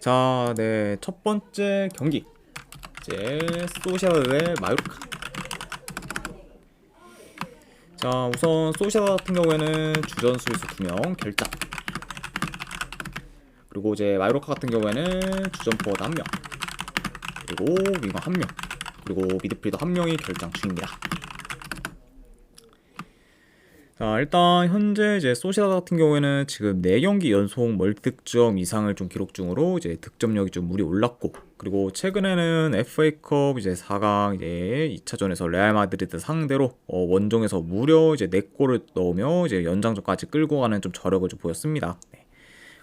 자, 네, 첫 번째 경기 이제 소시에다드 대 마요르카. 자, 우선 소시에다드 같은 경우에는 주전 수비수 2명 결장, 그리고 이제 마요르카 같은 경우에는 주전 포워드 1명, 그리고 윙어 1명, 그리고 미드필더 1명이 결장 중입니다. 자, 일단 현재 이제 소시에다드 같은 경우에는 지금 4경기 연속 멀득점 이상을 좀 기록 중으로 이제 득점력이 좀 물이 올랐고, 그리고 최근에는 FA컵 이제 4강 이제 2차전에서 레알 마드리드 상대로 원정에서 무려 이제 4골을 넣으며 이제 연장전까지 끌고 가는 좀 저력을 좀 보였습니다. 네.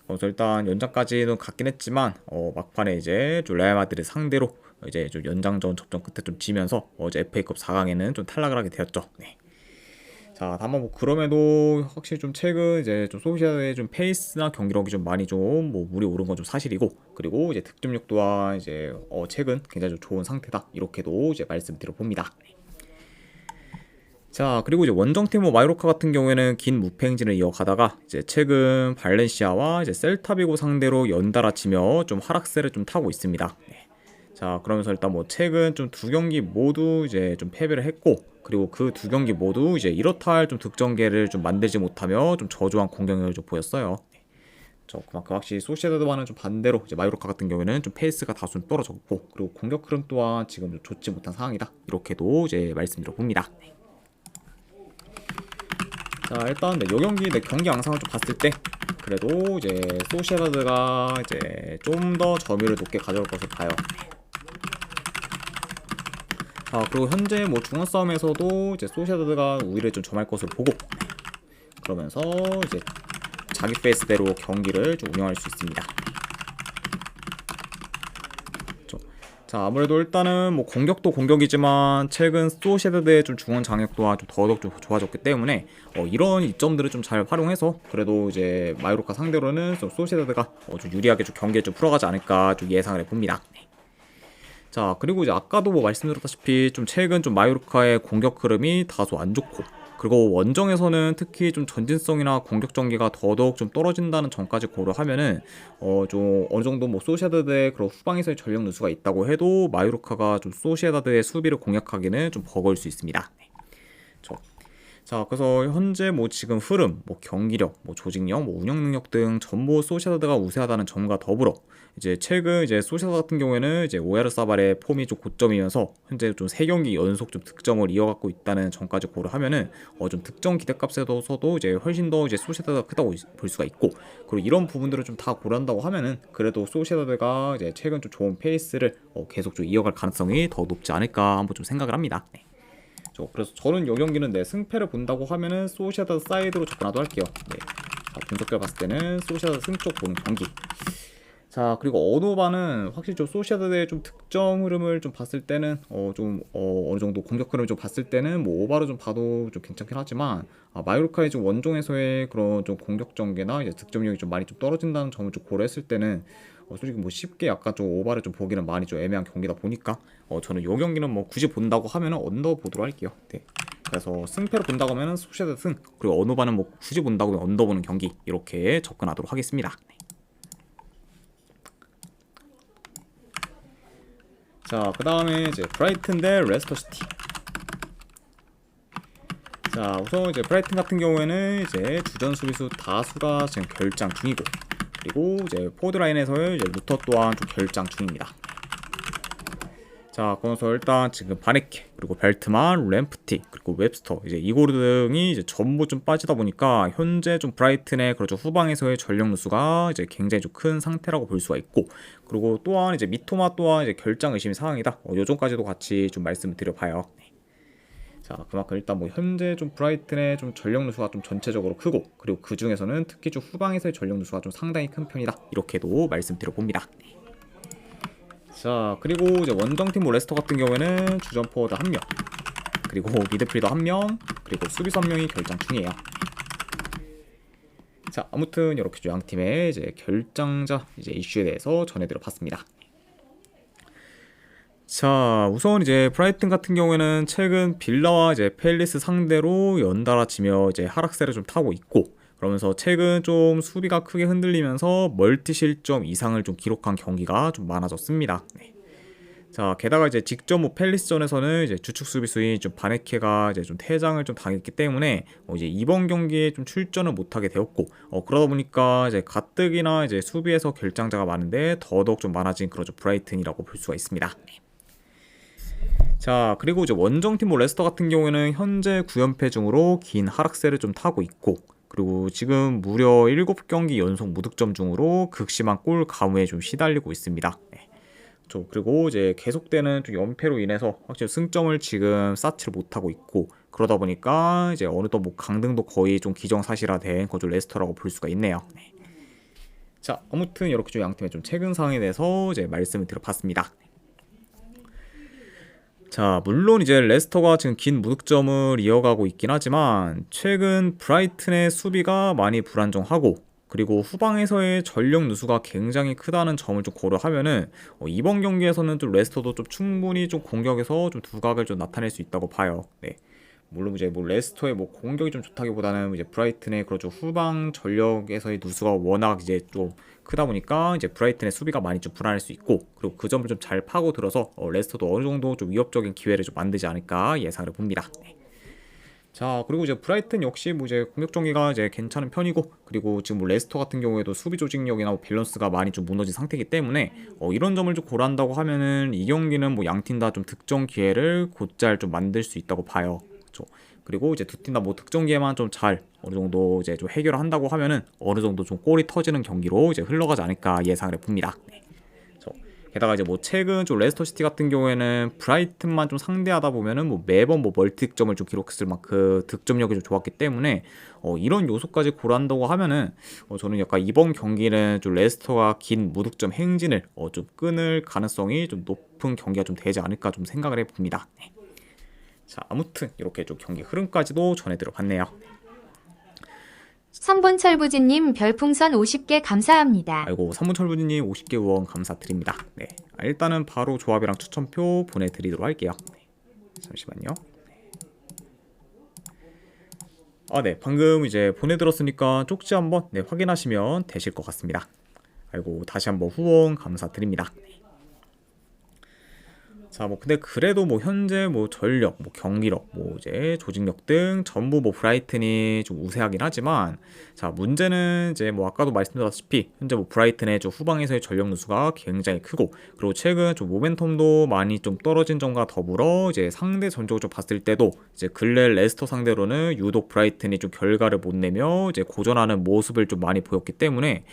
그래서 일단 연장까지는 갔긴 했지만 막판에 이제 좀 레알 마드리드 상대로 이제 좀 연장전 접전 끝에 좀 지면서 이제 FA컵 4강에는 좀 탈락을 하게 되었죠. 네. 자, 다만 뭐 그럼에도 확실히 좀 최근 이제 좀 소시에다의 좀 페이스나 경기력이 좀 많이 좀 뭐 물이 오른 건 좀 사실이고, 그리고 이제 득점력 또한 이제 최근 굉장히 좀 좋은 상태다, 이렇게도 이제 말씀드려 봅니다. 자, 그리고 이제 원정팀 마요르카 같은 경우에는 긴 무패 행진을 이어가다가 이제 최근 발렌시아와 이제 셀타비고 상대로 연달아 치며 좀 하락세를 좀 타고 있습니다. 네. 자, 그러면서 일단 뭐 최근 좀 2경기 모두 이제 좀 패배를 했고, 그리고 그 2경기 모두 이제 이렇다 할 좀 득점계를 좀 만들지 못하며 좀 저조한 공격력을 좀 보였어요. 그만큼 확실히 소시에다드와는 좀 반대로 이제 마요르카 같은 경우에는 좀 페이스가 다소 좀 떨어졌고, 그리고 공격 흐름 또한 지금 좀 좋지 못한 상황이다, 이렇게도 이제 말씀드려 봅니다. 자, 일단 요 경기 경기 양상을 좀 봤을 때 그래도 이제 소시에다드가 이제 좀 더 점유율을 높게 가져올 것을 봐요. 자, 그리고 현재 뭐 중원 싸움에서도 이제 소시에다드가 우위를 좀 점할 것으로 보고, 그러면서 이제 자기 페이스대로 경기를 좀 운영할 수 있습니다. 자, 아무래도 일단은 뭐 공격도 공격이지만 최근 소시에다드의 좀 중원 장악 또한 좀 더더욱 좀 좋아졌기 때문에 이런 이점들을 좀 잘 활용해서 그래도 이제 마요르카 상대로는 좀 소시에다드가 좀 유리하게 좀 경기를 좀 풀어가지 않을까 좀 예상을 해봅니다. 자, 그리고 이제 아까도 뭐 말씀드렸다시피 좀 최근 좀 마요르카의 공격 흐름이 다소 안 좋고, 그리고 원정에서는 특히 좀 전진성이나 공격 전개가 더더욱 좀 떨어진다는 점까지 고려하면은 좀 어느 정도 뭐 소시에다드의 그런 후방에서의 전력 누수가 있다고 해도 마요르카가 좀 소시에다드의 수비를 공략하기는 좀 버거울 수 있습니다. 네. 자, 그래서 현재 뭐 지금 흐름, 뭐 경기력, 뭐 조직력, 뭐 운영 능력 등 전부 소시에다드가 우세하다는 점과 더불어 이제 최근 이제 소시에다드 같은 경우에는 이제 오야르사발의 폼이 좀 고점이면서 현재 좀 3경기 연속 좀 득점을 이어가고 있다는 점까지 고려하면은 좀 득점 기대값에서도 이제 훨씬 더 이제 소시에다드가 크다고 볼 수가 있고, 그리고 이런 부분들을 좀 다 고려한다고 하면은 그래도 소시에다드가 이제 최근 좀 좋은 페이스를 계속 좀 이어갈 가능성이 더 높지 않을까 한번 좀 생각을 합니다. 네. 그래서 저는 이 경기는 승패를 본다고 하면은 소시에다드 사이드로 접근하도록 할게요. 네. 자, 분석결 봤을 때는 소시에다드 승 쪽 보는 경기. 자, 그리고 어노바는 확실히 좀 소시에다드의 좀 득점 흐름을 좀 봤을 때는 어느 정도 공격 흐름을 좀 봤을 때는 뭐 오바로 좀 봐도 좀 괜찮긴 하지만, 마요르카의 좀 원종에서의 그런 좀 공격 전개나 이제 득점력이 좀 많이 좀 떨어진다는 점을 좀 고려했을 때는 솔직히 뭐 쉽게 약간 좀 오바를 좀 보기는 많이 좀 애매한 경기다 보니까 저는 이 경기는 뭐 굳이 본다고 하면은 언더 보도록 할게요. 네. 그래서 승패를 본다고 하면은 소시에다드 승, 그리고 어노바는 뭐 굳이 본다고 하면 언더 보는 경기, 이렇게 접근하도록 하겠습니다. 네. 자, 그 다음에 이제 브라이튼 대 레스터시티. 자, 우선 이제 브라이튼 같은 경우에는 이제 주전 수비수 다수가 지금 결장 중이고, 그리고 이제 포드 라인에서의 이제 루터 또한 좀 결장 중입니다. 자, 그래서 일단 지금 바네케, 그리고 벨트만, 램프티, 그리고 웹스터, 이제 이고르 등이 이제 전부 좀 빠지다 보니까 현재 좀 브라이튼의 그렇죠 후방에서의 전력 누수가 이제 굉장히 좀 큰 상태라고 볼 수가 있고, 그리고 또한 이제 미토마 또한 이제 결장 의심이 상황이다. 요점까지도 같이 좀 말씀을 드려봐요. 네. 자, 그만큼 일단 뭐 현재 좀 브라이튼의 좀 전력 누수가 좀 전체적으로 크고, 그리고 그 중에서는 특히 좀 후방에서의 전력 누수가 좀 상당히 큰 편이다, 이렇게도 말씀드려 봅니다. 자, 그리고 이제 원정팀 레스터 같은 경우에는 주전 포워드 1명, 그리고 미드필더 1명, 그리고 수비수 1명이 결장 중이에요. 자, 아무튼 이렇게 양 팀의 이제 결장자 이제 이슈에 대해서 전해드려 봤습니다. 자, 우선 이제 브라이튼 같은 경우에는 최근 빌라와 이제 팰리스 상대로 연달아 지며 이제 하락세를 좀 타고 있고, 그러면서 최근 좀 수비가 크게 흔들리면서 멀티 실점 이상을 좀 기록한 경기가 좀 많아졌습니다. 네. 자, 게다가 이제 직접 뭐 팰리스전에서는 이제 주축 수비수인 좀 바네케가 이제 좀 퇴장을 좀 당했기 때문에 이제 이번 경기에 좀 출전을 못하게 되었고, 그러다 보니까 이제 가뜩이나 이제 수비에서 결장자가 많은데 더더욱 좀 많아진 그런 좀 브라이튼이라고 볼 수가 있습니다. 자, 그리고 이제 원정팀 뭐 레스터 같은 경우에는 현재 9연패 중으로 긴 하락세를 좀 타고 있고, 그리고 지금 무려 7경기 연속 무득점 중으로 극심한 골 가무에 좀 시달리고 있습니다. 네. 그리고 이제 계속되는 좀 연패로 인해서 확실히 승점을 지금 쌓지를 못하고 있고, 그러다 보니까 이제 어느덧 뭐 강등도 거의 좀 기정사실화된 거죠 레스터라고 볼 수가 있네요. 네. 자, 아무튼 이렇게 좀 양팀의 좀 최근 상황에 대해서 이제 말씀을 드려봤습니다. 자, 물론 이제 레스터가 지금 긴 무득점을 이어가고 있긴 하지만 최근 브라이튼의 수비가 많이 불안정하고, 그리고 후방에서의 전력 누수가 굉장히 크다는 점을 좀 고려하면은 이번 경기에서는 좀 레스터도 좀 충분히 좀 공격에서 좀 두각을 좀 나타낼 수 있다고 봐요. 네. 물론 이제 뭐 레스터의 뭐 공격이 좀 좋다기보다는 이제 브라이튼의 그렇죠 후방 전력에서의 누수가 워낙 이제 좀 크다 보니까 이제 브라이튼의 수비가 많이 좀 불안할 수 있고, 그리고 그 점을 좀 잘 파고들어서 레스터도 어느 정도 좀 위협적인 기회를 좀 만들지 않을까 예상을 봅니다. 네. 자, 그리고 이제 브라이튼 역시 뭐 이제 공격 전개가 이제 괜찮은 편이고, 그리고 지금 뭐 레스터 같은 경우에도 수비 조직력이나 뭐 밸런스가 많이 좀 무너진 상태이기 때문에 이런 점을 좀 고려한다고 하면은 이 경기는 뭐 양 팀 다 좀 득점 기회를 곧잘 좀 만들 수 있다고 봐요. 그렇죠. 그리고 이제 두 팀 다 뭐 득점 기회만 좀 잘 어느 정도 이제 좀 해결을 한다고 하면은 어느 정도 좀 골이 터지는 경기로 이제 흘러가지 않을까 예상을 해봅니다. 네. 게다가 이제 뭐 최근 좀 레스터 시티 같은 경우에는 브라이튼만 좀 상대하다 보면은 뭐 매번 뭐 멀티 득점을 좀 기록했을 만큼 득점력이 좀 좋았기 때문에 이런 요소까지 고려한다고 하면은 저는 약간 이번 경기는 좀 레스터가 긴 무득점 행진을 좀 끊을 가능성이 좀 높은 경기가 좀 되지 않을까 좀 생각을 해봅니다. 네. 자, 아무튼 이렇게 좀 경기 흐름까지도 전해드려 봤네요. 3번 철부지님 별풍선 50개 감사합니다. 아이고, 3분 철부지님 50개 후원 감사드립니다. 네, 일단은 바로 조합이랑 추천표 보내드리도록 할게요. 네, 잠시만요. 네, 방금 이제 보내들었으니까 쪽지 한번 확인하시면 되실 것 같습니다. 아이고, 다시 한번 후원 감사드립니다. 자, 뭐 근데 그래도 뭐 현재 뭐 전력, 뭐 경기력, 뭐 이제 조직력 등 전부 뭐 브라이튼이 좀 우세하긴 하지만, 자, 문제는 이제 뭐 아까도 말씀드렸다시피 현재 뭐 브라이튼의 좀 후방에서의 전력 누수가 굉장히 크고, 그리고 최근 좀 모멘텀도 많이 좀 떨어진 점과 더불어 이제 상대 전적을 좀 봤을 때도 이제 근래 레스터 상대로는 유독 브라이튼이 좀 결과를 못 내며 이제 고전하는 모습을 좀 많이 보였기 때문에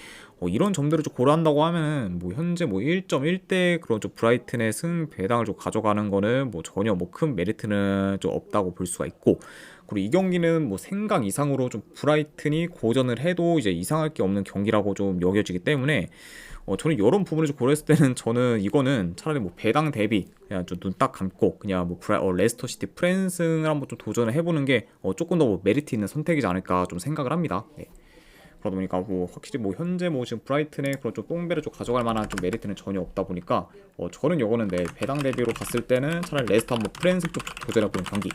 이런 점들을 좀 고려한다고 하면은 뭐 현재 뭐 1.1대 그런 좀 브라이튼의 승 배당을 좀 가져가는 거는 뭐 전혀 뭐 큰 메리트는 좀 없다고 볼 수가 있고, 그리고 이 경기는 뭐 생각 이상으로 좀 브라이튼이 고전을 해도 이제 이상할 게 없는 경기라고 좀 여겨지기 때문에 저는 이런 부분을 좀 고려했을 때는 저는 이거는 차라리 뭐 배당 대비 그냥 좀 눈 딱 감고 그냥 뭐 레스터 시티 프랜승을 한번 좀 도전을 해보는 게 조금 더 뭐 메리트 있는 선택이지 않을까 좀 생각을 합니다. 네. 그러다 보니까 뭐 확실히 뭐 현재 뭐 지금 브라이튼의 그런 좀 뽕배를 좀 가져갈 만한 좀 메리트는 전혀 없다 보니까 저는 요거는 내 배당 대비로 봤을 때는 차라리 레스터 한번 프랜스 쪽 도전해보는 경기.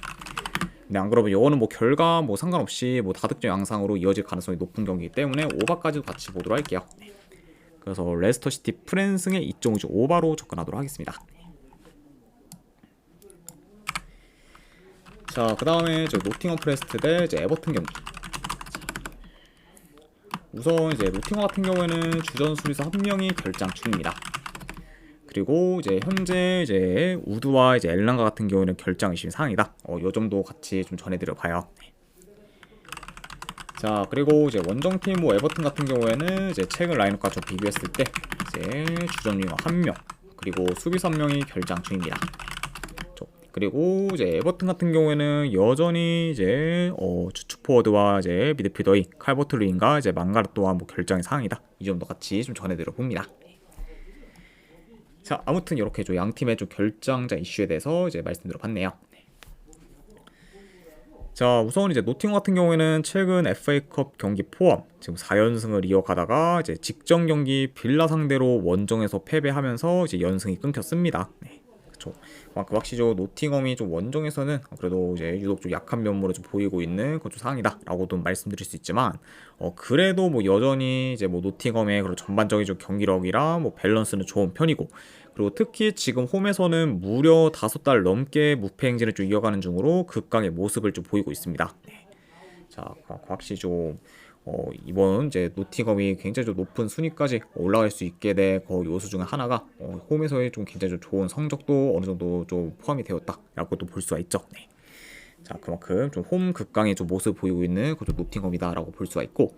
근데 안 그러면 요거는 뭐 결과 뭐 상관없이 뭐 다득점 양상으로 이어질 가능성이 높은 경기이기 때문에 오바까지도 같이 보도록 할게요. 그래서 레스터 시티 프랜승의 2.5 오바로 접근하도록 하겠습니다. 자, 그 다음에 노팅엄 포레스트 대 이제 에버튼 경기. 우선 이제 노팅엄 같은 경우에는 주전 수비수 한 명이 결장 중입니다. 그리고 이제 현재 이제 우드와 이제 엘랑가 같은 경우에는 결장 의심 사항이다. 요 점도 같이 좀 전해드려 봐요. 자, 그리고 이제 원정팀 뭐 에버튼 같은 경우에는 이제 최근 라인업과 좀 비교했을 때 이제 주전 윙어 한 명, 그리고 수비수 한 명이 결장 중입니다. 그리고 이제 에버튼 같은 경우에는 여전히 이제 주축 포워드와 이제 미드필더인 칼버트 루인과 이제 망가르 또한 뭐 결정의 사항이다. 이 점도 같이 좀 전해드려 봅니다. 자, 아무튼 이렇게 좀 양 팀의 좀 결정자 이슈에 대해서 이제 말씀드려 봤네요. 자, 우선 이제 노팅엄 같은 경우에는 최근 FA컵 경기 포함 지금 4연승을 이어가다가 이제 직전 경기 빌라 상대로 원정에서 패배하면서 이제 연승이 끊겼습니다. 네. 그쵸. 그 확실히 노팅엄이 좀 원정에서는 그래도 이제 유독 좀 약한 면모를 좀 보이고 있는 그런 좀 상황이다라고도 말씀드릴 수 있지만 그래도 뭐 여전히 이제 뭐 노팅엄의 그런 전반적인 좀 경기력이랑 뭐 밸런스는 좋은 편이고 그리고 특히 지금 홈에서는 무려 5달 넘게 무패 행진을 좀 이어가는 중으로 극강의 모습을 좀 보이고 있습니다. 네. 자, 확실히 좀 이번 이제 노팅엄이 굉장히 좀 높은 순위까지 올라갈 수 있게 된 그 요소 중에 하나가 홈에서의 좀 굉장히 좀 좋은 성적도 어느 정도 좀 포함이 되었다라고도 볼 수가 있죠. 네. 자, 그만큼 좀 홈 극강의 좀 모습 보이고 있는 그 노팅엄이다라고 볼 수가 있고,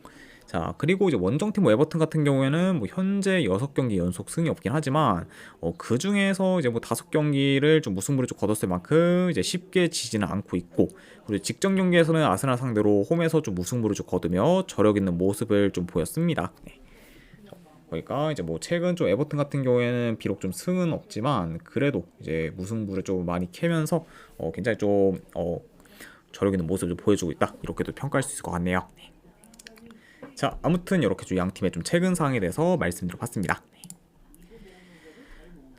자, 그리고 이제 원정팀 뭐 에버튼 같은 경우에는 뭐 현재 6경기 연속 승이 없긴 하지만 그 중에서 이제 뭐 5경기를 좀 무승부를 좀 거뒀을 만큼 이제 쉽게 지지는 않고 있고, 그리고 직전 경기에서는 아스날 상대로 홈에서 좀 무승부를 좀 거두며 저력 있는 모습을 좀 보였습니다. 네. 그러니까 이제 뭐 최근 좀 에버튼 같은 경우에는 비록 좀 승은 없지만 그래도 이제 무승부를 좀 많이 캐면서 굉장히 좀 저력 있는 모습을 보여주고 있다, 이렇게도 평가할 수 있을 것 같네요. 네. 자, 아무튼 이렇게 좀 양 팀의 좀 최근 상황에 대해서 말씀드려봤습니다.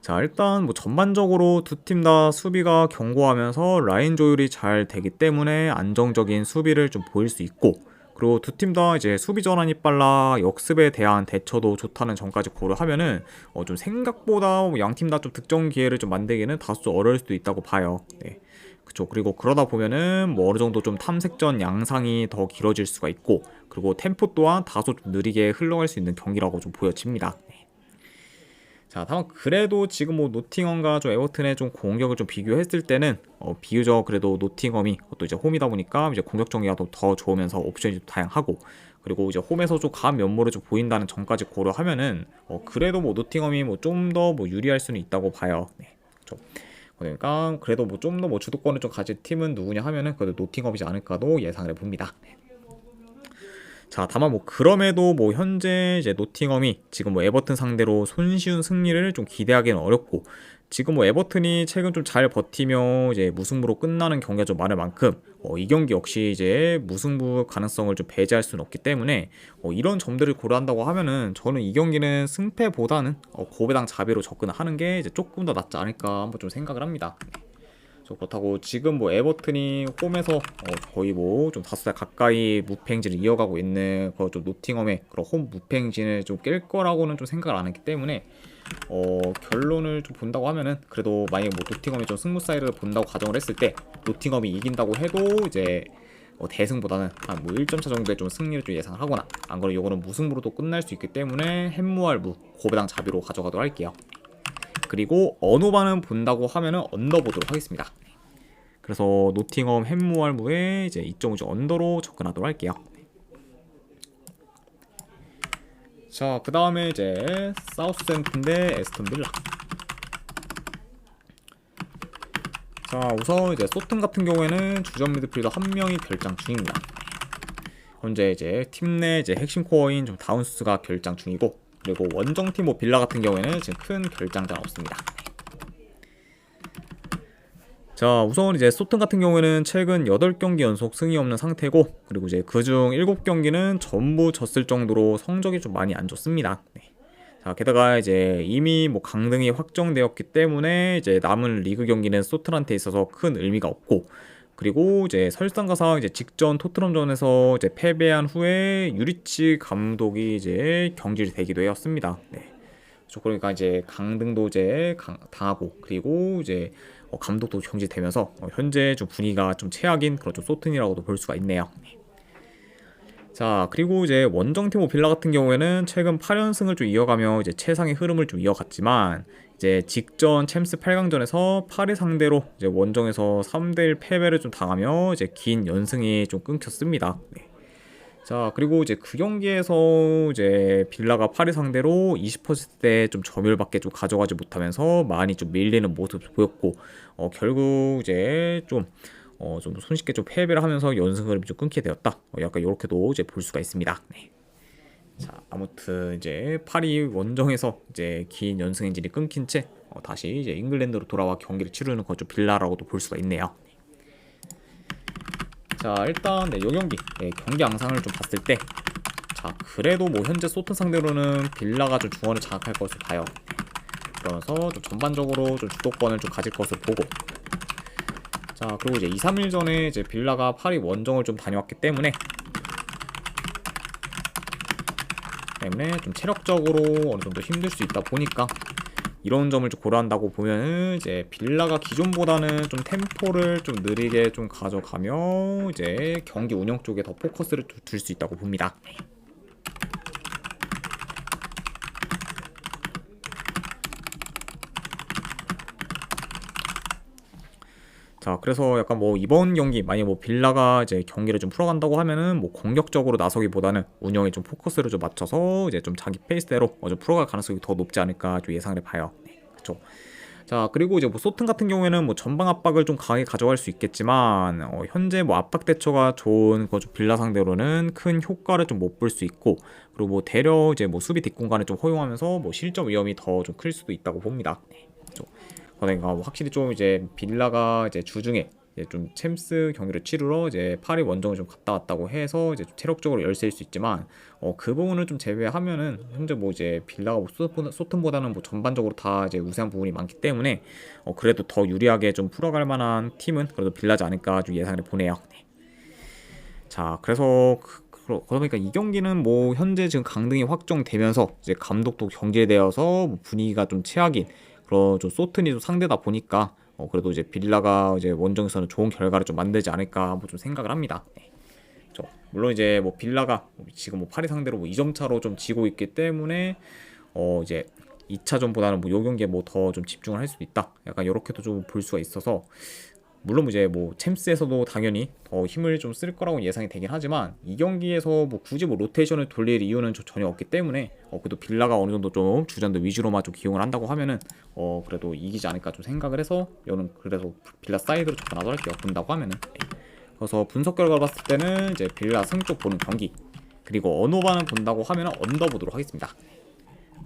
자, 일단 뭐 전반적으로 두 팀 다 수비가 견고하면서 라인 조율이 잘 되기 때문에 안정적인 수비를 좀 보일 수 있고, 그리고 두 팀 다 이제 수비 전환이 빨라 역습에 대한 대처도 좋다는 점까지 고려하면은 좀 생각보다 양 팀 다 좀 득점 기회를 좀 만들기는 다소 어려울 수도 있다고 봐요. 네. 그쵸. 그리고 그러다 보면은 뭐 어느 정도 좀 탐색전 양상이 더 길어질 수가 있고, 그리고 템포 또한 다소 좀 느리게 흘러갈 수 있는 경기라고 좀 보여집니다. 네. 자, 다만 그래도 지금 뭐 노팅엄과 좀 에버튼의 좀 공격을 좀 비교했을 때는 비교적 그래도 노팅엄이 또 이제 홈이다 보니까 이제 공격 전개가 더 좋으면서 옵션이 좀 다양하고, 그리고 이제 홈에서 좀 강한 면모를 좀 보인다는 점까지 고려하면은 그래도 뭐 노팅엄이 뭐 좀 더 뭐 유리할 수는 있다고 봐요. 네. 그렇죠. 그러니까 그래도 뭐 좀 더 뭐 주도권을 좀 가진 팀은 누구냐 하면은 그래도 노팅엄이지 않을까도 예상을 해봅니다. 네. 자, 다만 뭐 그럼에도 뭐 현재 이제 노팅엄이 지금 뭐 에버튼 상대로 손쉬운 승리를 좀 기대하기는 어렵고, 지금 뭐 에버튼이 최근 좀 잘 버티며 이제 무승부로 끝나는 경기가 좀 많을 만큼 이 경기 역시 이제 무승부 가능성을 좀 배제할 수는 없기 때문에 이런 점들을 고려한다고 하면은 저는 이 경기는 승패보다는 고배당 자비로 접근하는 게 이제 조금 더 낫지 않을까 한번 좀 생각을 합니다. 그렇다고 지금 뭐 에버튼이 홈에서 거의 뭐 좀 5달 가까이 무패 행진을 이어가고 있는 그 좀 노팅엄의 그런 홈 무패 행진을 좀 깰 거라고는 좀 생각을 안 했기 때문에 결론을 좀 본다고 하면은 그래도 만약에 뭐 노팅엄이 좀 승부 사이드를 본다고 가정을 했을 때 노팅엄이 이긴다고 해도 이제 대승보다는 한 뭐 1점 차 정도의 좀 승리를 좀 예상을 하거나, 안 그러면 이거는 무승부로도 끝날 수 있기 때문에 햄무알무 고배당 자비로 가져가도록 할게요. 그리고 언어반은 본다고 하면은 언더 보도록 하겠습니다. 그래서 노팅엄 햄무알무에 이제 2.5점 언더로 접근하도록 할게요. 자, 그 다음에 이제 사우스햄튼 대 에스턴 빌라. 자, 우선 이제 소튼 같은 경우에는 주전 미드필더 한 명이 결장 중입니다. 현재 이제 팀 내 이제 핵심 코어인 좀 다운스가 결장 중이고, 그리고 원정팀 뭐 빌라 같은 경우에는 지금 큰 결장자는 없습니다. 자, 우선 이제 소튼 같은 경우에는 최근 8경기 연속 승이 없는 상태고, 그리고 이제 그중 7경기는 전부 졌을 정도로 성적이 좀 많이 안 좋습니다. 네. 자, 게다가 이제 이미 뭐 강등이 확정되었기 때문에 이제 남은 리그 경기는 소튼한테 있어서 큰 의미가 없고, 그리고 이제 설상가상 이제 직전 토트넘전에서 이제 패배한 후에 유리치 감독이 이제 경질이 되기도 했습니다. 네. 그러니까 이제 강등도 이제 당하고, 그리고 이제 감독도 경질되면서 현재 좀 분위기가 좀 최악인 그런 좀 소튼이라고도 볼 수가 있네요. 자, 그리고 이제 원정팀 빌라 같은 경우에는 최근 8연승을 좀 이어가며 이제 최상의 흐름을 좀 이어갔지만, 이제 직전 챔스 8강전에서 파리 상대로 이제 원정에서 3대1 패배를 좀 당하며 이제 긴 연승이 좀 끊겼습니다. 네. 자, 그리고 이제 그 경기에서 이제 빌라가 파리 상대로 20%대 좀 점유율밖에 좀 가져가지 못하면서 많이 좀 밀리는 모습을 보였고, 결국 이제 좀 손쉽게 좀 패배를 하면서 연승 흐름이 좀 끊게 되었다. 약간 이렇게도 이제 볼 수가 있습니다. 네. 자, 아무튼 이제 파리 원정에서 이제 긴 연승 행진이 끊긴 채 다시 이제 잉글랜드로 돌아와 경기를 치르는 거 좀 빌라라고도 볼 수가 있네요. 자, 일단 요 경기 경기 양상을 좀 봤을 때, 자, 그래도 뭐 현재 소튼 상대로는 빌라가 좀 중원을 장악할 것으로 봐요. 그러면서 좀 전반적으로 좀 주도권을 좀 가질 것을 보고, 자 그리고 이제 2, 3일 전에 이제 빌라가 파리 원정을 좀 다녀왔기 때문에 좀 체력적으로 어느 정도 힘들 수 있다 보니까 이런 점을 좀 고려한다고 보면은 이제 빌라가 기존보다는 좀 템포를 좀 느리게 좀 가져가며 이제 경기 운영 쪽에 더 포커스를 둘 수 있다고 봅니다. 자 그래서 약간 뭐 이번 경기 만약 뭐 빌라가 이제 경기를 좀 풀어간다고 하면은 뭐 공격적으로 나서기보다는 운영에 좀 포커스를 좀 맞춰서 이제 좀 자기 페이스대로 좀 풀어갈 가능성이 더 높지 않을까 좀 예상을 해봐요. 네, 그렇죠. 자 그리고 이제 뭐 소튼 같은 경우에는 뭐 전방 압박을 좀 강하게 가져갈 수 있겠지만 현재 뭐 압박 대처가 좋은 좀 빌라 상대로는 큰 효과를 좀 못 볼 수 있고, 그리고 뭐 대려 이제 뭐 수비 뒷공간을 좀 허용하면서 뭐 실점 위험이 더 좀 클 수도 있다고 봅니다. 네, 그렇죠. 그러니까 뭐 확실히 좀 이제 빌라가 이제 주중에 이제 좀 챔스 경기를 치르러 이제 파리 원정을 좀 갔다 왔다고 해서 이제 좀 체력적으로 열세일 수 있지만 그 부분을 좀 제외하면은 현재 뭐 이제 빌라가 뭐 소튼보다는 뭐 전반적으로 다 이제 우세한 부분이 많기 때문에 그래도 더 유리하게 좀 풀어갈 만한 팀은 그래도 빌라지 않을까 좀 예상을 보네요. 네. 자 그래서 그러다 보니까 이 경기는 뭐 현재 지금 강등이 확정되면서 이제 감독도 경질되어서 뭐 분위기가 좀 최악인 그런 좀 소튼이 좀 상대다 보니까 그래도 이제 빌라가 이제 원정에서는 좋은 결과를 좀 만들지 않을까 뭐 좀 생각을 합니다. 네. 물론 이제 뭐 빌라가 지금 뭐 파리 상대로 뭐 2점 차로 좀 지고 있기 때문에 이제 2차전보다는 뭐 요 경기에 뭐 더 좀 집중을 할 수도 있다. 약간 이렇게도 좀 볼 수가 있어서, 물론 이제 뭐 챔스에서도 당연히 더 힘을 좀 쓸 거라고 예상이 되긴 하지만 이 경기에서 뭐 굳이 뭐 로테이션을 돌릴 이유는 전혀 없기 때문에 그래도 빌라가 어느 정도 좀 주전들 위주로만 좀 기용을 한다고 하면은 그래도 이기지 않을까 좀 생각을 해서 저는 그래서 빌라 사이드로 접근하도록 할게요. 본다고 하면은. 그래서 분석 결과를 봤을 때는 이제 빌라 승쪽 보는 경기, 그리고 언오바는 본다고 하면은 언더 보도록 하겠습니다.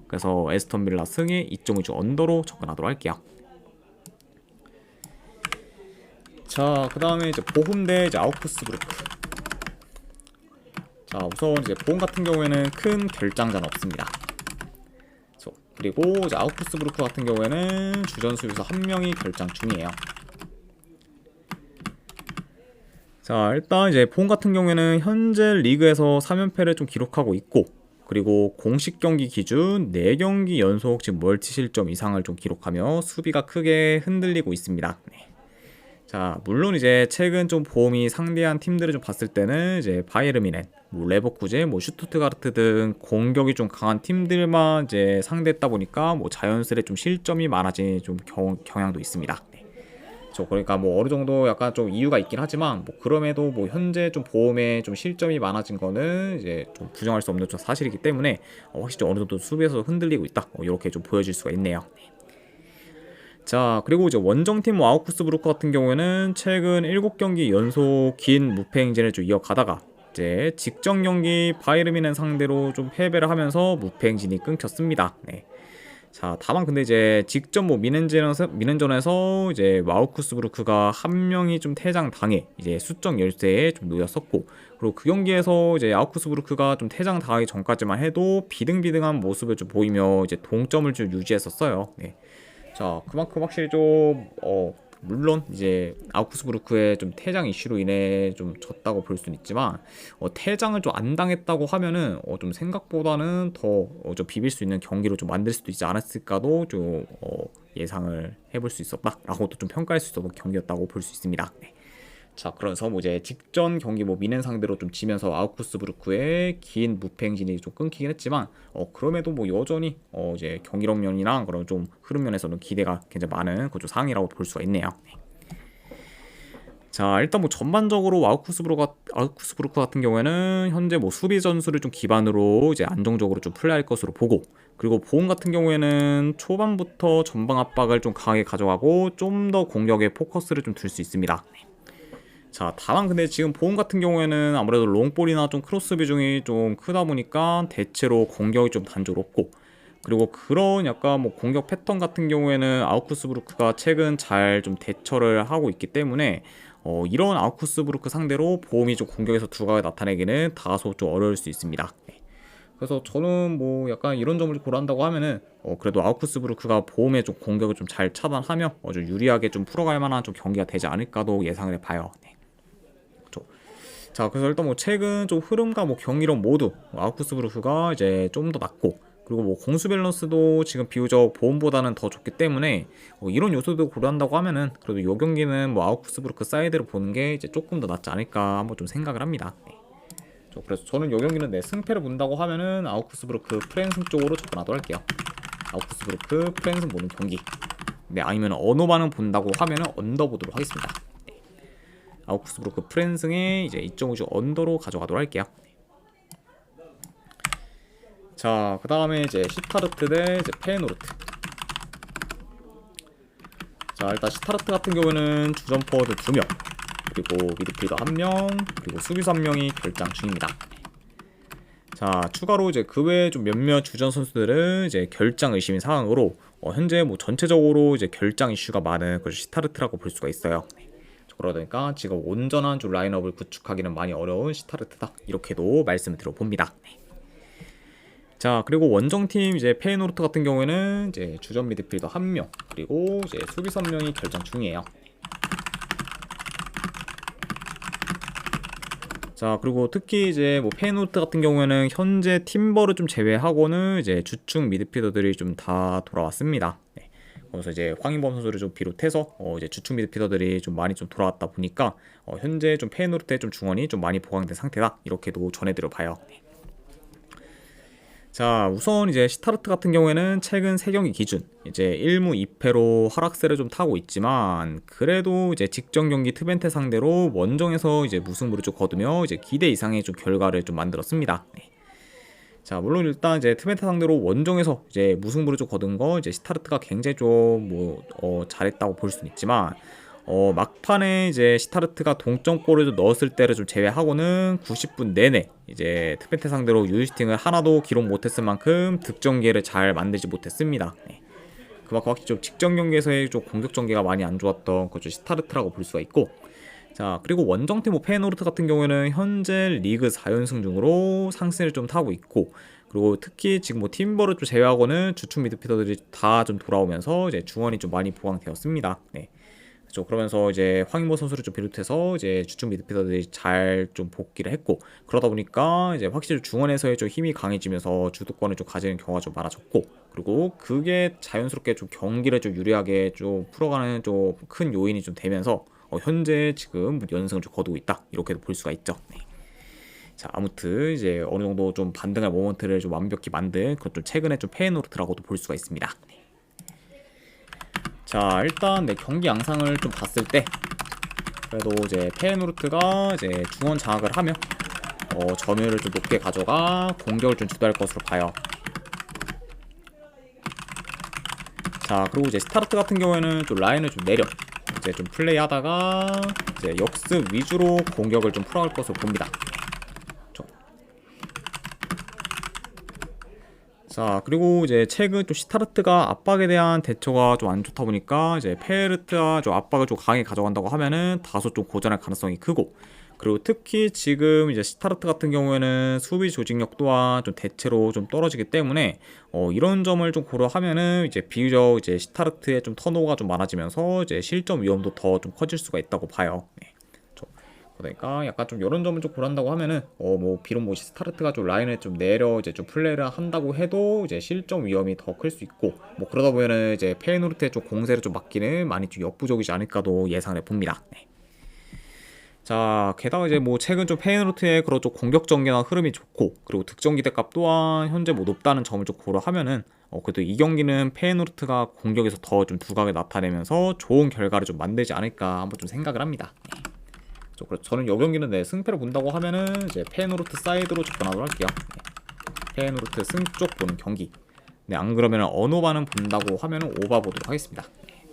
그래서 에스턴 빌라 승에 2.5주 언더로 접근하도록 할게요. 자, 그 다음에 이제 보훔 대 이제 아우크스부르크. 자, 우선 이제 보훔 같은 경우에는 큰 결장자는 없습니다. 그리고 이제 아우크스부르크 같은 경우에는 주전 수비수 한 명이 결장 중이에요. 자, 일단 이제 보훔 같은 경우에는 현재 리그에서 3연패를 좀 기록하고 있고, 그리고 공식 경기 기준 4경기 연속 지금 멀티 실점 이상을 좀 기록하며 수비가 크게 흔들리고 있습니다. 네. 자, 물론 이제 최근 좀 보험이 상대한 팀들을 좀 봤을 때는 이제 바이에른 뮌헨, 뭐 레버쿠젠, 뭐 슈투트가르트 등 공격이 좀 강한 팀들만 이제 상대했다 보니까 뭐 자연스레 좀 실점이 많아진 좀 경향도 있습니다. 네. 그러니까 뭐 어느 정도 약간 좀 이유가 있긴 하지만 뭐 그럼에도 뭐 현재 좀 보험에 좀 실점이 많아진 거는 이제 좀 부정할 수 없는 좀 사실이기 때문에 확실히 좀 어느 정도 수비에서 흔들리고 있다. 이렇게 좀 보여질 수가 있네요. 네. 자, 그리고 이제 원정팀 아우크스부르크 같은 경우에는 최근 7경기 연속 긴 무패 행진을 좀 이어가다가 이제 직전 경기 바이에른 뮌헨 상대로 좀 패배를 하면서 무패 행진이 끊겼습니다. 네. 자, 다만 근데 이제 직전 뭐 뮌헨전에서 이제 아우크스부르크가 한 명이 좀 퇴장 당해 이제 수적 열세에 좀 놓였었고, 그리고 그 경기에서 이제 아우크스부르크가 좀 퇴장 당하기 전까지만 해도 비등비등한 모습을 좀 보이며 이제 동점을 좀 유지했었어요. 네. 자, 그만큼 확실히 좀 물론 이제 아우크스부르크의 좀 퇴장 이슈로 인해 좀 졌다고 볼 수는 있지만 퇴장을 좀 안 당했다고 하면은 좀 생각보다는 더 좀 비빌 수 있는 경기로 좀 만들 수도 있지 않았을까도 좀 예상을 해볼 수 있었다라고도 좀 평가할 수 있었던 경기였다고 볼 수 있습니다. 네. 자, 그래서 뭐 이제 직전 경기 뭐 뮌헨 상대로 좀 지면서 아우크스부르크의 긴 무패 행진이 좀 끊기긴 했지만 그럼에도 뭐 여전히 이제 경기력 면이나 그런 좀 흐름 면에서는 기대가 굉장히 많은 그좀 상황이라고 볼 수가 있네요. 네. 자, 일단 뭐 전반적으로 아우크스부르크 같은 경우에는 현재 뭐 수비 전술을 좀 기반으로 이제 안정적으로 좀 플레이할 것으로 보고, 그리고 보험 같은 경우에는 초반부터 전방 압박을 좀 강하게 가져가고 좀 더 공격에 포커스를 좀 둘 수 있습니다. 네. 자, 다만 근데 지금 보험 같은 경우에는 아무래도 롱볼이나 좀 크로스 비중이 좀 크다 보니까 대체로 공격이 좀 단조롭고, 그리고 그런 약간 뭐 공격 패턴 같은 경우에는 아우크스부르크가 최근 잘 좀 대처를 하고 있기 때문에 이런 아우크스부르크 상대로 보험이 좀 공격에서 두각을 나타내기는 다소 좀 어려울 수 있습니다. 네. 그래서 저는 뭐 약간 이런 점을 고려한다고 하면은 그래도 아우크스부르크가 보험에 좀 공격을 좀 잘 차단하며 좀 유리하게 좀 풀어갈 만한 좀 경기가 되지 않을까도 예상을 해봐요. 네. 그렇죠. 자, 그래서 일단 뭐 최근 좀 흐름과 뭐 경기력 모두 아우크스부르크가 이제 좀 더 낫고, 그리고 뭐 공수 밸런스도 지금 비교적 보험보다는 더 좋기 때문에 이런 요소도 고려한다고 하면은 그래도 이 경기는 뭐 아우크스부르크 사이드를 보는 게 이제 조금 더 낫지 않을까 한번 좀 생각을 합니다. 네. 그래서 저는 이 경기는 내 승패를 본다고 하면은 아우크스부르크 프랜승 쪽으로 접근하도록 할게요. 아우크스부르크 프랜승 보는 경기. 네, 아니면 언어반응 본다고 하면은 언더 보도록 하겠습니다. 네. 아우크스부르크 프랜승에 이제 2.5주 언더로 가져가도록 할게요. 자, 그 다음에 이제 시타르트 대 이제 페노르트. 자, 일단 시타르트 같은 경우는 주전 포워드 2명, 그리고 미드필더 1명, 그리고 수비수 1명이 결장 중입니다. 자, 추가로 이제 그 외에 좀 몇몇 주전 선수들은 이제 결장 의심인 상황으로 현재 뭐 전체적으로 이제 결장 이슈가 많은 그 시타르트라고 볼 수가 있어요. 그러다 보니까 지금 온전한 좀 라인업을 구축하기는 많이 어려운 시타르트다, 이렇게도 말씀을 드려봅니다. 자, 그리고 원정팀 이제 페이노르트 같은 경우에는 이제 주전 미드필더 1명, 그리고 이제 수비수 1명이 결장 중이에요. 자, 그리고 특히 이제 뭐 페이노르트 같은 경우에는 현재 팀버를 좀 제외하고는 이제 주축 미드필더들이 좀 다 돌아왔습니다. 네. 그래서 이제 황인범 선수를 좀 비롯해서 이제 주축 미드필더들이 좀 많이 좀 돌아왔다 보니까 현재 좀 페이노르트의 좀 중원이 좀 많이 보강된 상태다, 이렇게도 전해드려 봐요. 네. 자, 우선 이제 시타르트 같은 경우에는 최근 3경기 기준 이제 1무 2패로 하락세를 좀 타고 있지만, 그래도 이제 직전 경기 트벤테 상대로 원정에서 이제 무승부를 좀 거두며 이제 기대 이상의 좀 결과를 좀 만들었습니다. 네. 자, 물론 일단 이제 트벤테 상대로 원정에서 이제 무승부를 좀 거둔 거 이제 시타르트가 굉장히 좀 잘했다고 볼 수는 있지만, 막판에 이제 시타르트가 동점골을 넣었을 때를 좀 제외하고는 90분 내내 이제 트벤테 상대로 유유슈팅을 하나도 기록 못했을 만큼 득점 기회를 잘 만들지 못했습니다. 네. 그만큼 확실히 좀 직전 경기에서의 좀 공격 전개가 많이 안 좋았던 그 시타르트라고 볼 수가 있고, 자, 그리고 원정팀 페이노르트 같은 경우에는 현재 리그 4연승 중으로 상승을 좀 타고 있고, 그리고 특히 지금 뭐 팀버를 좀 제외하고는 주축 미드필더들이 다 좀 돌아오면서 이제 중원이 좀 많이 보강되었습니다. 네. 그러면서 이제 황인보 선수를 좀 비롯해서 이제 주축 미드필더들이 잘 좀 복귀를 했고, 그러다 보니까 이제 확실히 중원에서의 좀 힘이 강해지면서 주도권을 좀 가지는 경우가 좀 많아졌고, 그리고 그게 자연스럽게 좀 경기를 좀 유리하게 좀 풀어가는 좀 큰 요인이 좀 되면서 현재 지금 연승을 좀 거두고 있다, 이렇게도 볼 수가 있죠. 네. 자, 아무튼 이제 어느 정도 좀 반등할 모먼트를 좀 완벽히 만든 그런 좀 최근에 좀 페이노르트라고도 볼 수가 있습니다. 네. 자, 일단 내 경기 양상을 좀 봤을 때 그래도 이제 페이노르트가 이제 중원 장악을 하며 점유율을 좀 높게 가져가 공격을 좀 주도할 것으로 봐요. 자, 그리고 이제 스타르트 같은 경우에는 좀 라인을 좀 내려 이제 좀 플레이하다가 이제 역습 위주로 공격을 좀 풀어갈 것으로 봅니다. 자, 그리고 이제 최근 좀 시타르트가 압박에 대한 대처가 좀 안 좋다 보니까 이제 페르트가 좀 압박을 좀 강하게 가져간다고 하면은 다소 좀 고전할 가능성이 크고, 그리고 특히 지금 이제 시타르트 같은 경우에는 수비 조직력 또한 좀 대체로 좀 떨어지기 때문에 이런 점을 좀 고려하면은 이제 비교적 이제 시타르트의 좀 턴오버가 좀 많아지면서 이제 실점 위험도 더 좀 커질 수가 있다고 봐요. 네. 그러니까 약간 좀 이런 점을 좀 고려한다고 하면은 뭐 비록 뭐 스타르트가 좀 라인을 좀 내려 이제 좀 플레이를 한다고 해도 이제 실점 위험이 더 클 수 있고, 뭐 그러다 보면은 이제 페이노르트의 좀 공세를 좀 막기는 많이 좀 역부족이지 않을까도 예상을 해봅니다. 네. 자, 게다가 이제 뭐 최근 좀 페이노르트의 그런 좀 공격 전개나 흐름이 좋고, 그리고 득점 기대값 또한 현재 뭐 높다는 점을 좀 고려하면은 그래도 이 경기는 페이노르트가 공격에서 더 좀 두각을 나타내면서 좋은 결과를 좀 만들지 않을까 한번 좀 생각을 합니다. 네. 저는 이 경기는 내 승패를 본다고 하면은 이제 페이노르트 사이드로 접근하도록 할게요. 네. 페이노르트 승 쪽 보는 경기. 네, 안 그러면은 언오바는 본다고 하면은 오바 보도록 하겠습니다. 네.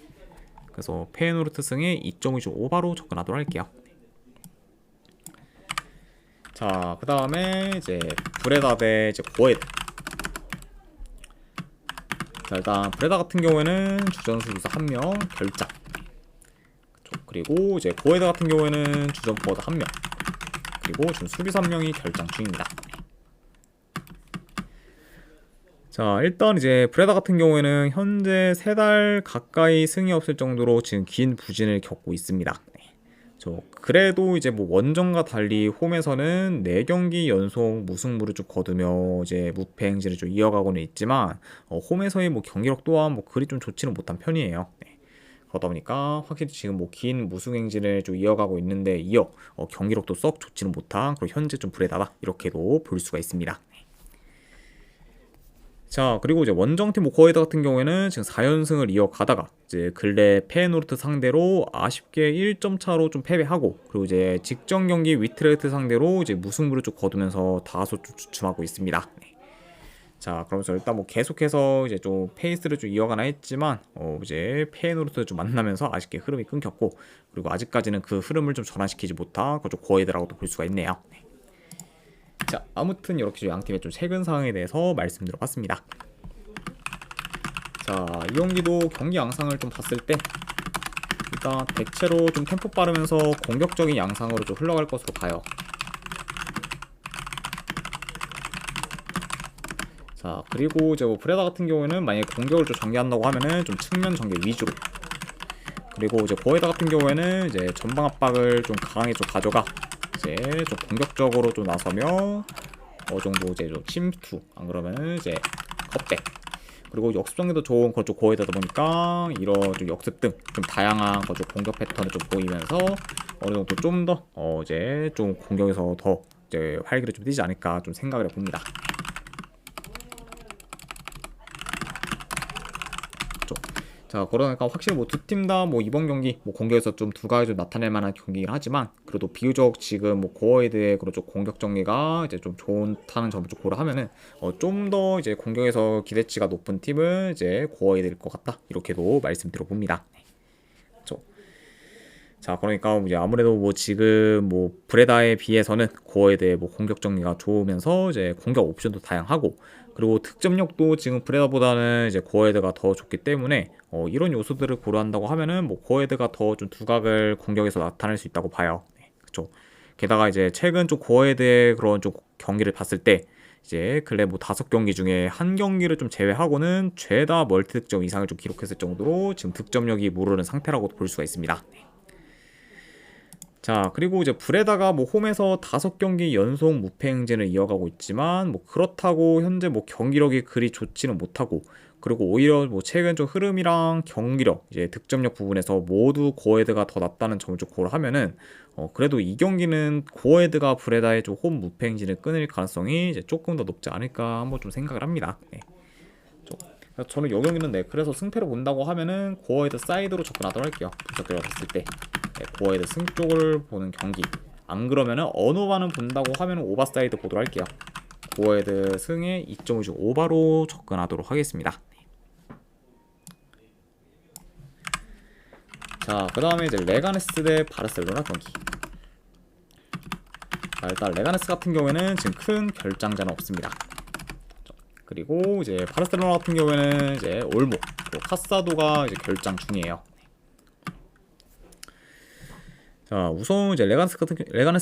그래서 페이노르트 승에 2.5주 오바로 접근하도록 할게요. 네. 자, 그 다음에 이제 브레다 대 이제 고에드. 자, 일단 브레다 같은 경우에는 주전 수비수 1명 결장. 그리고 이제 고에드 같은 경우에는 주전 포워드 1명, 그리고 지금 수비수 1명이 결장 중입니다. 자, 일단 이제 브레다 같은 경우에는 현재 3달 가까이 승이 없을 정도로 지금 긴 부진을 겪고 있습니다. 그래도 이제 뭐 원정과 달리 홈에서는 4경기 연속 무승부를 쭉 거두며 이제 무패 행진을 좀 이어가고는 있지만 홈에서의 뭐 경기력 또한 뭐 그리 좀 좋지는 못한 편이에요. 그러다 보니까 확실히 지금 뭐 긴 무승 행진을 좀 이어가고 있는데 이어 경기력도 썩 좋지는 못한 그리고 현재 좀 불에다가 이렇게도 볼 수가 있습니다. 자, 그리고 이제 원정팀 모코헤드 같은 경우에는 지금 4연승을 이어가다가 이제 근래 페노르트 상대로 아쉽게 1점 차로 좀 패배하고, 그리고 이제 직전 경기 위트레흐트 상대로 이제 무승부를 좀 거두면서 다소 좀 주춤하고 있습니다. 자, 그러면서 일단 뭐 계속해서 이제 좀 페이스를 좀 이어가나 했지만 이제 페노르트 좀 만나면서 아쉽게 흐름이 끊겼고, 그리고 아직까지는 그 흐름을 좀 전환시키지 못한 그좀 고헤드라고도 볼 수가 있네요. 자, 아무튼 이렇게 양팀의 좀 최근 상황에 대해서 말씀드려봤습니다. 자, 이 경기도 경기 양상을 좀 봤을 때 일단 대체로 좀 템포 빠르면서 공격적인 양상으로 좀 흘러갈 것으로 봐요. 자, 그리고 이제 뭐 브레다 같은 경우에는 만약에 공격을 좀 전개한다고 하면은 좀 측면 전개 위주로, 그리고 이제 고에다 같은 경우에는 이제 전방 압박을 좀 강하게 좀 가져가 이제 좀 공격적으로 좀 나서며 정도 이제 좀 침투, 안 그러면은 이제 컵백, 그리고 역습 전개도 좋은 그쪽 고에다다 보니까 이런 좀 역습 등 좀 다양한 그쪽 공격 패턴을 좀 보이면서 어느 정도 좀 더 이제 좀 공격에서 더 이제 활기를 좀 띠지 않을까 좀 생각을 해봅니다. 자, 그러니까 확실히 뭐 두 팀 다 뭐 이번 경기 뭐 공격에서 좀 두각을 좀 나타낼 만한 경기긴 하지만, 그래도 비교적 지금 뭐 고어헤드의 그런 좀 공격 정리가 이제 좀 좋다는 점을 좀 고려하면은 좀 더 이제 공격에서 기대치가 높은 팀은 이제 고어헤드일 것 같다, 이렇게도 말씀드려 봅니다. 자, 그러니까 이제 아무래도 뭐 지금 뭐 브레다에 비해서는 고어헤드의 뭐 공격 정리가 좋으면서 이제 공격 옵션도 다양하고, 그리고 득점력도 지금 브레다보다는 이제 고어헤드가 더 좋기 때문에 이런 요소들을 고려한다고 하면은 뭐 고어헤드가 더 좀 두각을 공격에서 나타낼 수 있다고 봐요. 그렇죠. 게다가 이제 최근 좀 고어헤드의 그런 좀 경기를 봤을 때 이제 근래 뭐 5경기 중에 한 경기를 좀 제외하고는 죄다 멀티 득점 이상을 좀 기록했을 정도로 지금 득점력이 무르는 상태라고도 볼 수가 있습니다. 자, 그리고 이제 브레다가 뭐 홈에서 5경기 연속 무패 행진을 이어가고 있지만 뭐 그렇다고 현재 뭐 경기력이 그리 좋지는 못하고, 그리고 오히려 뭐 최근 좀 흐름이랑 경기력, 이제 득점력 부분에서 모두 고헤드가 더 낫다는 점을 좀 고려하면은 그래도 이 경기는 고헤드가 브레다의 좀 홈 무패 행진을 끊을 가능성이 이제 조금 더 높지 않을까 한번 좀 생각을 합니다. 저는 이 경기는 그래서 승패를 본다고 하면은 고어헤드 사이드로 접근하도록 할게요. 분석들어 봤을 때 고어헤드 승 쪽을 보는 경기, 안 그러면은 언어반은 본다고 하면은 오버사이드 보도록 할게요. 고어헤드 승에 2.5 오버로 접근하도록 하겠습니다. 자, 그 다음에 이제 레가네스 대 바르셀로나 경기. 자, 일단 레가네스 같은 경우에는 지금 큰 결장자는 없습니다. 그리고 이제 바르셀로나 같은 경우에는 이제 올모, 카사도가 이제 결장 중이에요. 자, 우선 이제 레가네스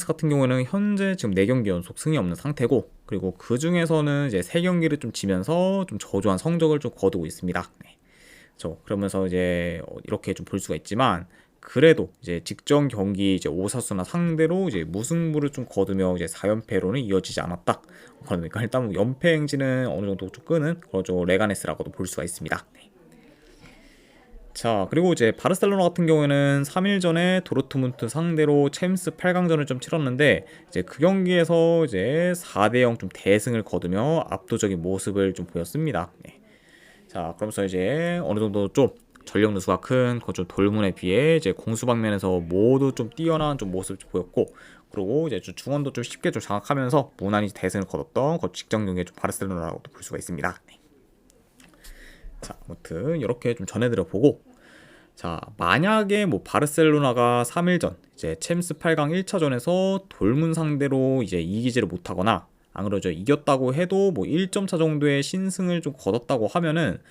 같은 경우에는 현재 지금 4경기 연속 승이 없는 상태고, 그리고 그 중에서는 이제 3경기를 좀 지면서 좀 저조한 성적을 좀 거두고 있습니다. 그러면서 이제 이렇게 좀 볼 수가 있지만, 그래도 이제 직전 경기 이제 오사수나 상대로 이제 무승부를 좀 거두며 이제 4연패로는 이어지지 않았다. 그러니까 일단 연패 행진은 어느 정도 좀 끄는 그런 레가네스라고도 볼 수가 있습니다. 자, 그리고 이제 바르셀로나 같은 경우에는 3일 전에 도르트문트 상대로 챔스 8강전을 좀 치렀는데, 이제 그 경기에서 이제 4대0 좀 대승을 거두며 압도적인 모습을 좀 보였습니다. 자, 그러면서 이제 어느 정도 좀 전력 누수가 큰 그 좀 돌문에 비해 이제 공수 방면에서 모두 좀 뛰어난 좀 모습을 좀 보였고, 그리고 이제 중원도 좀 쉽게 좀 장악하면서 무난히 대승을 거뒀던 그 직전 경기의 좀 바르셀로나라고도 볼 수가 있습니다. 자, 아무튼 이렇게 좀 전해드려 보고, 자, 만약에 뭐 바르셀로나가 3일 전 이제 챔스 8강 1차전에서 돌문 상대로 이제 이기지를 못하거나, 안 그러죠, 이겼다고 해도 뭐 1점 차 정도의 신승을 좀 거뒀다고 하면은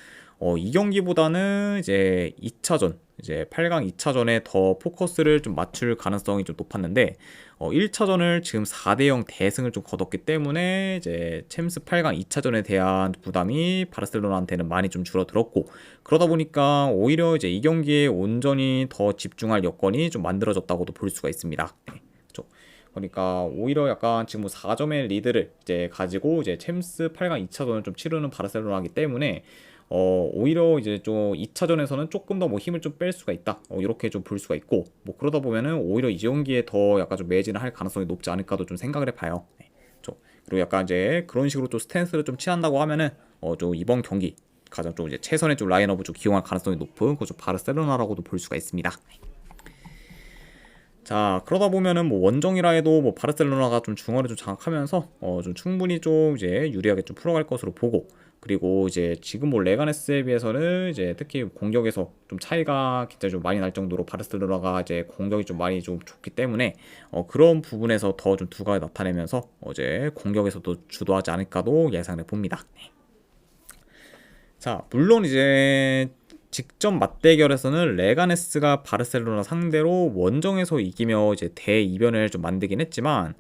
이 경기보다는 이제 2차전, 이제 8강 2차전에 더 포커스를 좀 맞출 가능성이 좀 높았는데 1차전을 지금 4대0 대승을 좀 거뒀기 때문에 이제 챔스 8강 2차전에 대한 부담이 바르셀로나한테는 많이 좀 줄어들었고, 그러다 보니까 오히려 이제 이 경기에 온전히 더 집중할 여건이 좀 만들어졌다고도 볼 수가 있습니다. 네, 그렇죠. 그러니까 오히려 약간 지금 뭐 4점의 리드를 이제 가지고 이제 챔스 8강 2차전을 좀 치르는 바르셀로나이기 때문에 오히려 이제 좀 2차전에서는 조금 더 뭐 힘을 좀 뺄 수가 있다. 이렇게 좀 볼 수가 있고, 뭐 그러다 보면은 오히려 이 경기에 더 약간 좀 매진을 할 가능성이 높지 않을까도 좀 생각을 해봐요. 네. 그리고 약간 이제 그런 식으로 좀 스탠스를 좀 취한다고 하면은 좀 이번 경기 가장 좀 이제 최선의 좀 라인업을 좀 기용할 가능성이 높은 그좀 바르셀로나라고도 볼 수가 있습니다. 자, 그러다 보면은 뭐 원정이라 해도 뭐 바르셀로나가 좀 중원을 좀 장악하면서 좀 충분히 좀 이제 유리하게 좀 풀어갈 것으로 보고, 그리고 이제 지금 뭐 레가네스에 비해서는 이제 특히 공격에서 좀 차이가 진짜 좀 많이 날 정도로 바르셀로나가 이제 공격이 좀 많이 좀 좋기 때문에 그런 부분에서 더 좀 두각을 나타내면서 이제 공격에서도 주도하지 않을까도 예상을 봅니다. 자, 물론 이제 직접 맞대결에서는 레가네스가 바르셀로나 상대로 원정에서 이기며 이제 대이변을 좀 만들긴 했지만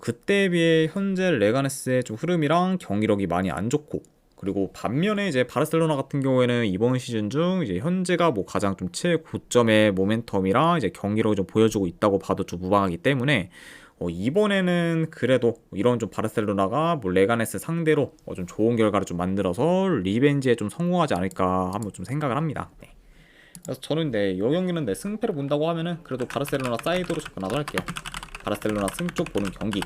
그때에 비해 현재 레가네스의 좀 흐름이랑 경기력이 많이 안 좋고, 그리고 반면에 이제 바르셀로나 같은 경우에는 이번 시즌 중 이제 현재가 뭐 가장 좀 최고점의 모멘텀이랑 이제 경기력을 좀 보여주고 있다고 봐도 좀 무방하기 때문에 이번에는 그래도 이런 좀 바르셀로나가 뭐 레가네스 상대로 좀 좋은 결과를 좀 만들어서 리벤지에 좀 성공하지 않을까 한번 좀 생각을 합니다. 네. 그래서 저는 이 경기는 승패를 본다고 하면은 그래도 바르셀로나 사이드로 접근하도록 할게요. 바르셀로나 승 쪽 보는 경기.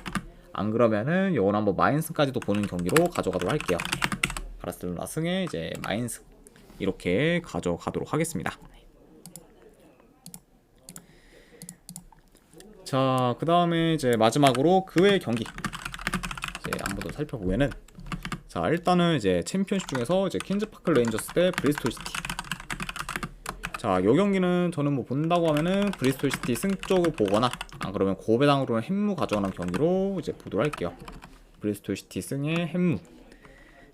안 그러면은 요건 한번 마인스까지도 보는 경기로 가져가도록 할게요. 바르셀로나 승에 이제 마인스 이렇게 가져가도록 하겠습니다. 자, 그 다음에 이제 마지막으로 그 외의 경기 이제 한 번 더 살펴보면은, 자, 일단은 이제 챔피언십 중에서 이제 퀸즈파크 레인저스 대 브리스톨 시티. 자, 요 경기는 저는 뭐 본다고 하면은 브리스톨 시티 승 쪽을 보거나, 안 그러면 고베당으로는 햄무 가져가는 경기로 이제 보도록 할게요. 브리스톨 시티 승의 햄무.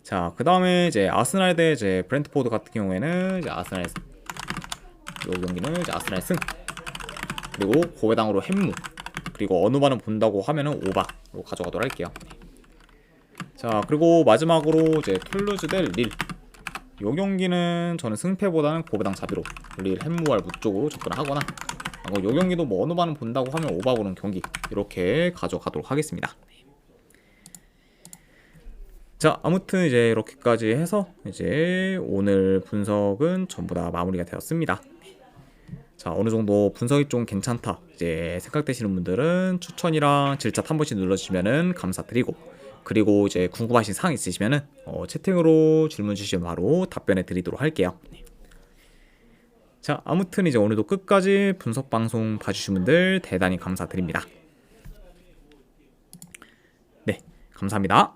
자, 그 다음에 이제 아스날 대 이제 브렌트포드 같은 경우에는 이제 아스날 승. 요 경기는 이제 아스날 승. 그리고 고배당으로 햄무, 그리고 어느 반은 본다고 하면은 오바로 가져가도록 할게요. 자, 그리고 마지막으로 이제 툴루즈 대 릴. 요 경기는 저는 승패보다는 고배당 자비로 릴 햄무알 무 쪽으로 접근을 하거나, 요 경기도 뭐 어느 반은 본다고 하면 오바 보는 경기 이렇게 가져가도록 하겠습니다. 자, 아무튼 이제 이렇게까지 해서 이제 오늘 분석은 전부 다 마무리가 되었습니다. 자, 어느 정도 분석이 좀 괜찮다 이제 생각되시는 분들은 추천이랑 질차 한 번씩 눌러주시면은 감사드리고, 그리고 이제 궁금하신 사항 있으시면은 채팅으로 질문 주시면 바로 답변해 드리도록 할게요. 자, 아무튼 이제 오늘도 끝까지 분석 방송 봐주신 분들 대단히 감사드립니다. 네, 감사합니다.